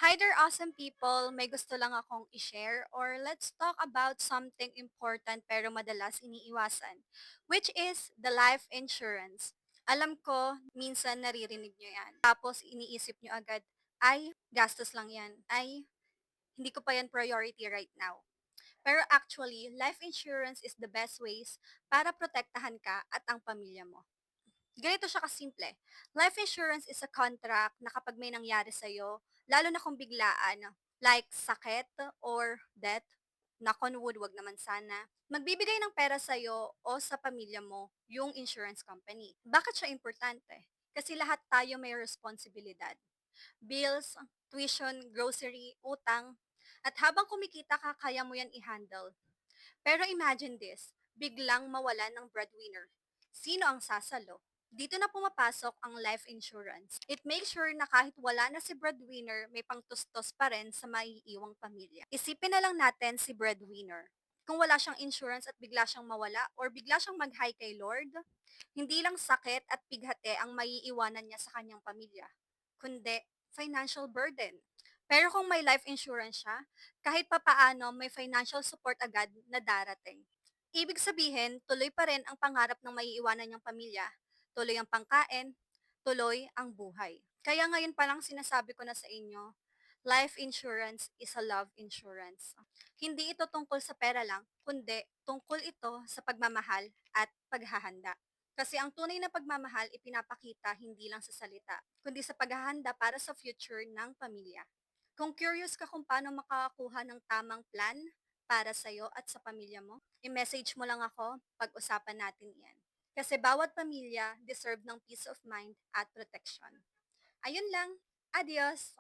Hi there, awesome people! May gusto lang akong i-share or let's talk about something important pero madalas iniiwasan, which is the life insurance. Alam ko, minsan naririnig nyo yan. Tapos iniisip nyo agad, ay, gastos lang yan. Ay, hindi ko pa yan priority right now. Pero actually, life insurance is the best ways para protektahan ka at ang pamilya mo. Ganito siya kasimple. Life insurance is a contract na kapag may nangyari sa'yo, lalo na kung biglaan, like sakit or death, knock on wood, wag naman sana, magbibigay ng pera sa'yo o sa pamilya mo yung insurance company. Bakit siya importante? Kasi lahat tayo may responsibilidad. Bills, tuition, grocery, utang, at habang kumikita ka, kaya mo yan i-handle. Pero imagine this, biglang mawalan ng breadwinner. Sino ang sasalo? Dito na pumapasok ang life insurance. It makes sure na kahit wala na si breadwinner, may pangtustos pa rin sa maiiwang pamilya. Isipin na lang natin si breadwinner. Kung wala siyang insurance at bigla siyang mawala or bigla siyang mag-high kay Lord, hindi lang sakit at pighati ang maiiwanan niya sa kanyang pamilya, kundi financial burden. Pero kung may life insurance siya, kahit papaano may financial support agad na darating. Ibig sabihin, tuloy pa rin ang pangarap ng maiiwanan niyang pamilya. Tuloy ang pangkain, tuloy ang buhay. Kaya ngayon pa lang sinasabi ko na sa inyo, life insurance is a love insurance. Hindi ito tungkol sa pera lang, kundi tungkol ito sa pagmamahal at paghahanda. Kasi ang tunay na pagmamahal ipinapakita hindi lang sa salita, kundi sa paghahanda para sa future ng pamilya. Kung curious ka kung paano makakakuha ng tamang plan para sa'yo at sa pamilya mo, i-message mo lang ako, pag-usapan natin yan. Kasi bawat pamilya deserve ng peace of mind at protection. Ayun lang. Adios!